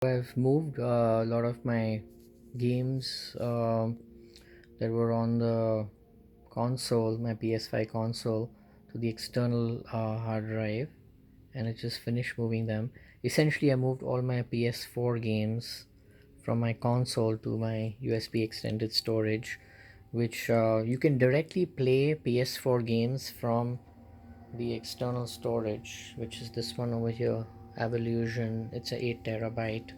I've moved a lot of my games that were on the console, my PS5 console, to the external hard drive, and I just finished moving them. Essentially, I moved all my PS4 games from my console to my USB extended storage, which you can directly play PS4 games from the external storage, which is this one over here, Evolution. It's a 8 terabyte,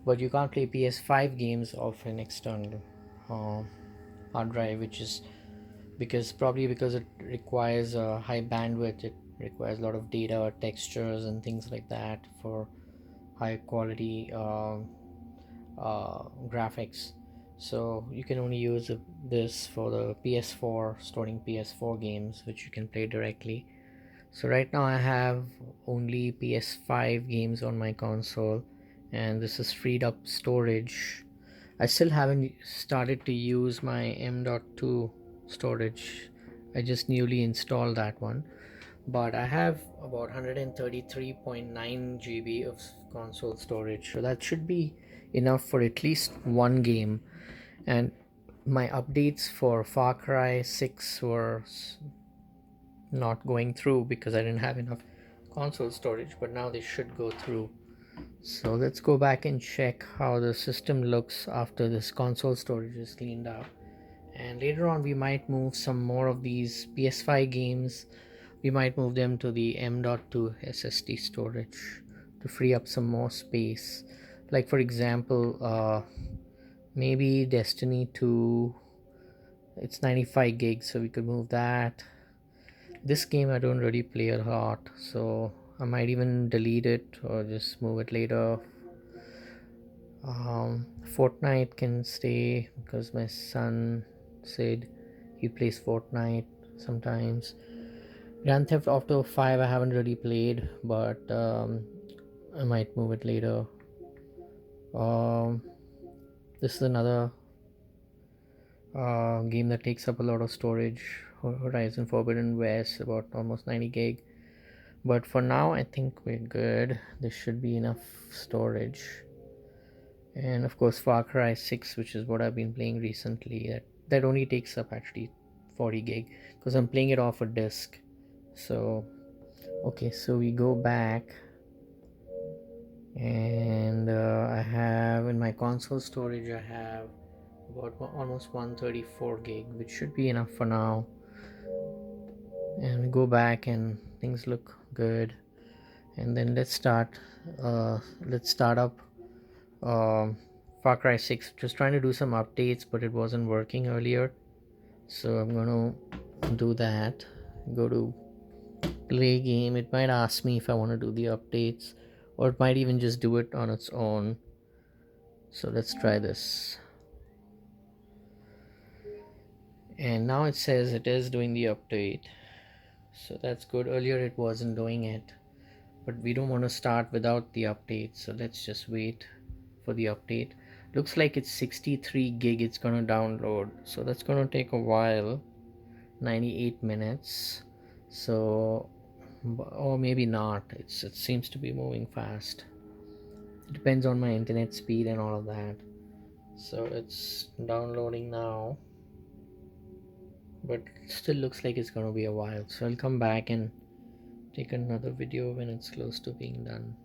but you can't play PS5 games off an external uh, hard drive, which is because it requires a high bandwidth. It requires a lot of data, textures, and things like that for high quality graphics. So you can only use this for the PS4, storing PS4 games, which you can play directly. So right now I have only PS5 games on my console, and this is freed up storage. I still haven't started to use my M.2 storage. I just newly installed that one, but I have about 133.9 GB of console storage, so that should be enough for at least one game. And my updates for Far Cry 6 were not going through because I didn't have enough console storage, but now they should go through. So let's go back and check how the system looks after this console storage is cleaned out. And later on we might move some more of these PS5 games. We might move them to the M.2 SSD storage to free up some more space. Like for example, maybe Destiny 2, it's 95 gigs, so we could move that. This game I don't really play a lot, so I might even delete it or just move it later. Fortnite can stay because my son said he plays Fortnite sometimes. Grand Theft Auto 5 I haven't really played, but I might move it later. um, this is another game that takes up a lot of storage. Horizon Forbidden West, about almost 90 gig. But for now I think we're good. There should be enough storage. And of course Far Cry 6, which is what I've been playing recently, that only takes up actually 40 gig because I'm playing it off a disk. So okay, so we go back, and I have in my console storage I have about almost 134 gig, which should be enough for now. And we go back and things look good. And then let's start up um, Far Cry 6. Just trying to do some updates, but it wasn't working earlier, so I'm gonna do that. Go to play game. It might ask me if I want to do the updates, or it might even just do it on its own. So let's try this. And now it says it is doing the update, so that's good. Earlier it wasn't doing it, but we don't want to start without the update, so let's just wait for the update. Looks like it's 63 gig it's gonna download, so that's gonna take a while. 98 minutes. So, or maybe not. It seems to be moving fast. It depends on my internet speed and all of that. So it's downloading now, but it still looks like it's gonna be a while. So I'll come back and take another video when it's close to being done.